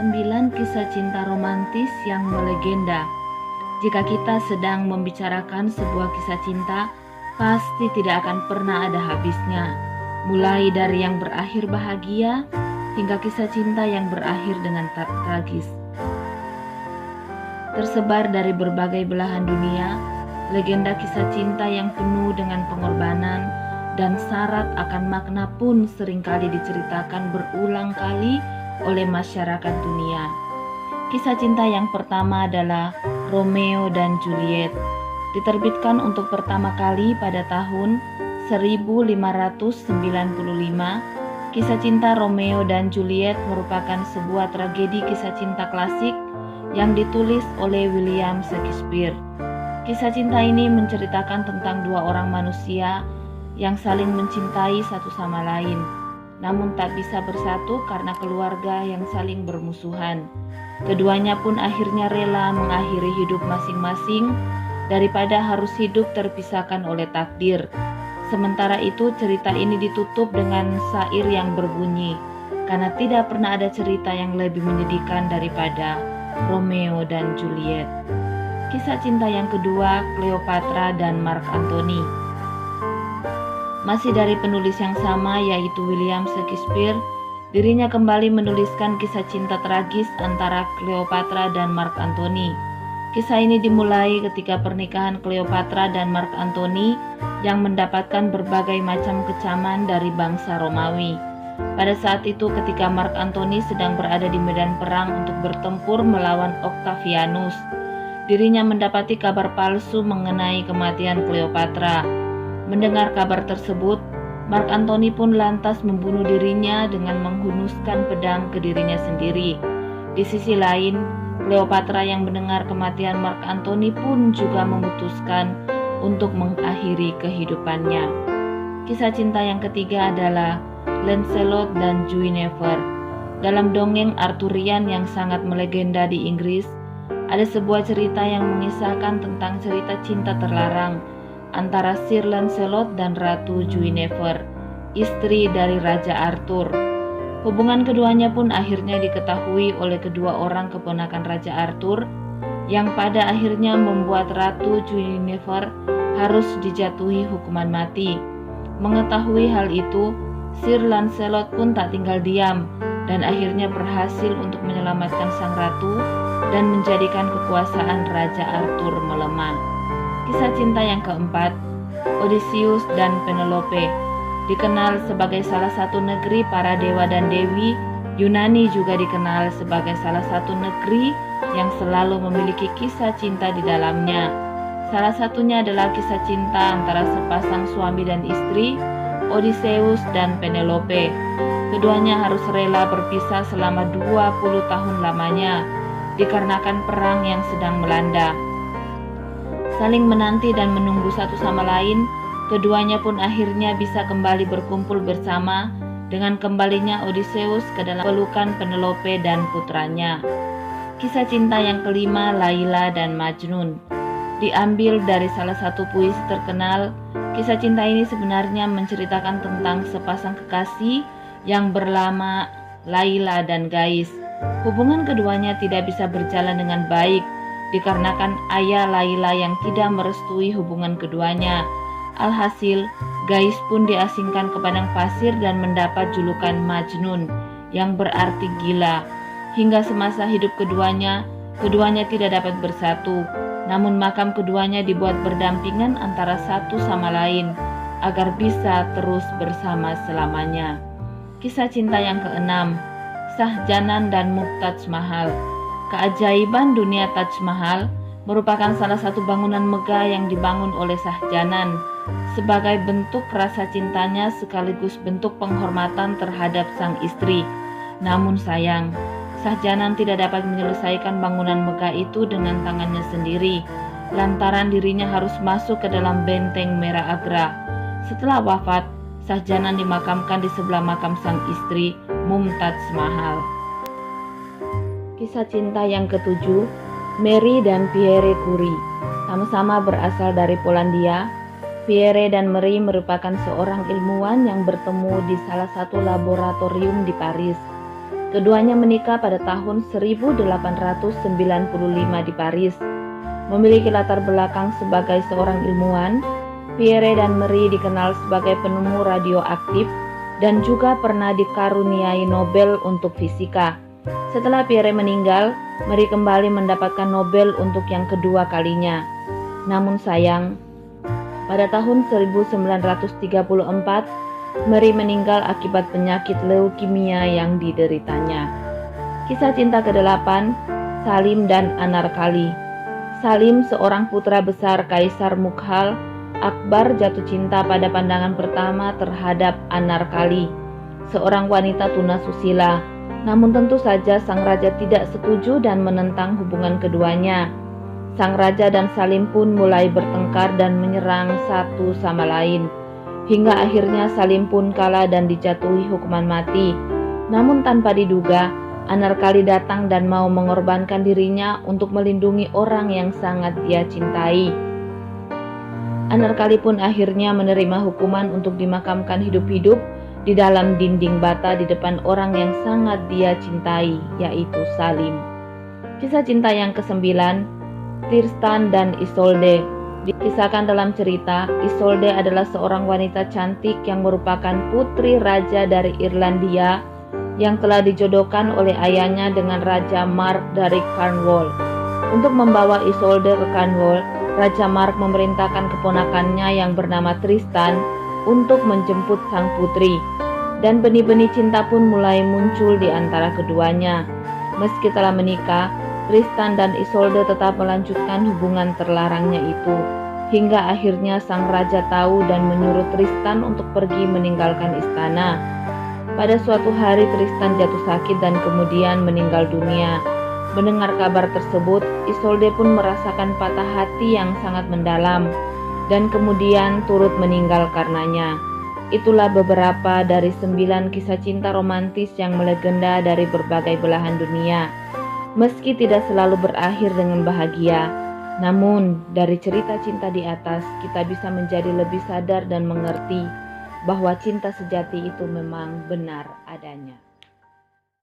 9 kisah cinta romantis yang melegenda. Jika kita sedang membicarakan sebuah kisah cinta, pasti tidak akan pernah ada habisnya. Mulai dari yang berakhir bahagia hingga kisah cinta yang berakhir dengan tragis. Tersebar dari berbagai belahan dunia, legenda kisah cinta yang penuh dengan pengorbanan dan syarat akan makna pun seringkali diceritakan berulang kali oleh masyarakat dunia. Kisah cinta yang pertama adalah Romeo dan Juliet. Diterbitkan untuk pertama kali pada tahun 1595. Kisah cinta Romeo dan Juliet merupakan sebuah tragedi kisah cinta klasik yang ditulis oleh William Shakespeare. Kisah cinta ini menceritakan tentang dua orang manusia yang saling mencintai satu sama lain, namun tak bisa bersatu karena keluarga yang saling bermusuhan. Keduanya pun akhirnya rela mengakhiri hidup masing-masing daripada harus hidup terpisahkan oleh takdir. Sementara itu cerita ini ditutup dengan syair yang berbunyi, karena tidak pernah ada cerita yang lebih menyedihkan daripada Romeo dan Juliet. Kisah cinta yang kedua, Cleopatra dan Mark Antony. Masih dari penulis yang sama, yaitu William Shakespeare, dirinya kembali menuliskan kisah cinta tragis antara Cleopatra dan Mark Antony. Kisah ini dimulai ketika pernikahan Cleopatra dan Mark Antony yang mendapatkan berbagai macam kecaman dari bangsa Romawi. Pada saat itu ketika Mark Antony sedang berada di medan perang untuk bertempur melawan Octavianus, dirinya mendapati kabar palsu mengenai kematian Cleopatra. Mendengar kabar tersebut, Mark Antony pun lantas membunuh dirinya dengan menghunuskan pedang ke dirinya sendiri. Di sisi lain, Cleopatra yang mendengar kematian Mark Antony pun juga memutuskan untuk mengakhiri kehidupannya. Kisah cinta yang ketiga adalah Lancelot dan Guinevere. Dalam dongeng Arthurian yang sangat melegenda di Inggris, ada sebuah cerita yang mengisahkan tentang cerita cinta terlarang antara Sir Lancelot dan Ratu Guinevere, istri dari Raja Arthur. Hubungan keduanya pun akhirnya diketahui oleh kedua orang keponakan Raja Arthur, yang pada akhirnya membuat Ratu Guinevere harus dijatuhi hukuman mati. Mengetahui hal itu, Sir Lancelot pun tak tinggal diam dan akhirnya berhasil untuk menyelamatkan sang ratu dan menjadikan kekuasaan Raja Arthur melemah. Kisah cinta yang keempat, Odysseus dan Penelope. Dikenal sebagai salah satu negeri para dewa dan dewi, Yunani juga dikenal sebagai salah satu negeri yang selalu memiliki kisah cinta di dalamnya. Salah satunya adalah kisah cinta antara sepasang suami dan istri, Odysseus dan Penelope. Keduanya harus rela berpisah selama 20 tahun lamanya dikarenakan perang yang sedang melanda. Saling menanti dan menunggu satu sama lain, keduanya pun akhirnya bisa kembali berkumpul bersama dengan kembalinya Odysseus ke dalam pelukan Penelope dan putranya. Kisah cinta yang kelima, Laila dan Majnun. Diambil dari salah satu puisi terkenal, kisah cinta ini sebenarnya menceritakan tentang sepasang kekasih yang bernama Laila dan Gais. Hubungan keduanya tidak bisa berjalan dengan baik dikarenakan ayah Laila yang tidak merestui hubungan keduanya. Alhasil, Gais pun diasingkan ke padang pasir dan mendapat julukan Majnun yang berarti gila. Hingga semasa hidup keduanya tidak dapat bersatu. Namun makam keduanya dibuat berdampingan antara satu sama lain agar bisa terus bersama selamanya. Kisah cinta yang keenam, Shahjanan dan Mumtaz Mahal. Keajaiban dunia Taj Mahal merupakan salah satu bangunan megah yang dibangun oleh Shahjanan sebagai bentuk rasa cintanya sekaligus bentuk penghormatan terhadap sang istri. Namun sayang, Shahjanan tidak dapat menyelesaikan bangunan megah itu dengan tangannya sendiri, lantaran dirinya harus masuk ke dalam benteng Merah Agra. Setelah wafat, Shahjanan dimakamkan di sebelah makam sang istri, Mumtaz Mahal. Kisah cinta yang ketujuh, Marie dan Pierre Curie. Sama-sama berasal dari Polandia, Pierre dan Marie merupakan seorang ilmuwan yang bertemu di salah satu laboratorium di Paris. Keduanya menikah pada tahun 1895 di Paris. Memiliki latar belakang sebagai seorang ilmuwan, Pierre dan Marie dikenal sebagai penemu radioaktif dan juga pernah dikaruniai Nobel untuk fisika. Setelah Pierre meninggal, Marie kembali mendapatkan Nobel untuk yang kedua kalinya. Namun sayang, pada tahun 1934, Marie meninggal akibat penyakit leukemia yang dideritanya. Kisah cinta ke-8, Salim dan Anarkali. Salim, seorang putra besar Kaisar Mughal Akbar, jatuh cinta pada pandangan pertama terhadap Anarkali, seorang wanita tunasusila. Namun tentu saja sang raja tidak setuju dan menentang hubungan keduanya. Sang raja dan Salim pun mulai bertengkar dan menyerang satu sama lain. Hingga akhirnya Salim pun kalah dan dijatuhi hukuman mati. Namun tanpa diduga, Anarkali datang dan mau mengorbankan dirinya untuk melindungi orang yang sangat dia cintai. Anarkali pun akhirnya menerima hukuman untuk dimakamkan hidup-hidup di dalam dinding bata di depan orang yang sangat dia cintai, yaitu Salim. Kisah cinta yang ke-9, Tristan dan Isolde. Dikisahkan dalam cerita, Isolde adalah seorang wanita cantik yang merupakan putri raja dari Irlandia yang telah dijodohkan oleh ayahnya dengan Raja Mark dari Cornwall. Untuk membawa Isolde ke Cornwall, Raja Mark memerintahkan keponakannya yang bernama Tristan untuk menjemput sang putri. Dan benih-benih cinta pun mulai muncul di antara keduanya. Meski telah menikah, Tristan dan Isolde tetap melanjutkan hubungan terlarangnya itu. Hingga akhirnya sang raja tahu dan menyuruh Tristan untuk pergi meninggalkan istana. Pada suatu hari Tristan jatuh sakit dan kemudian meninggal dunia. Mendengar kabar tersebut, Isolde pun merasakan patah hati yang sangat mendalam dan kemudian turut meninggal karenanya. Itulah beberapa dari 9 kisah cinta romantis yang melegenda dari berbagai belahan dunia. Meski tidak selalu berakhir dengan bahagia, namun dari cerita cinta di atas kita bisa menjadi lebih sadar dan mengerti bahwa cinta sejati itu memang benar adanya.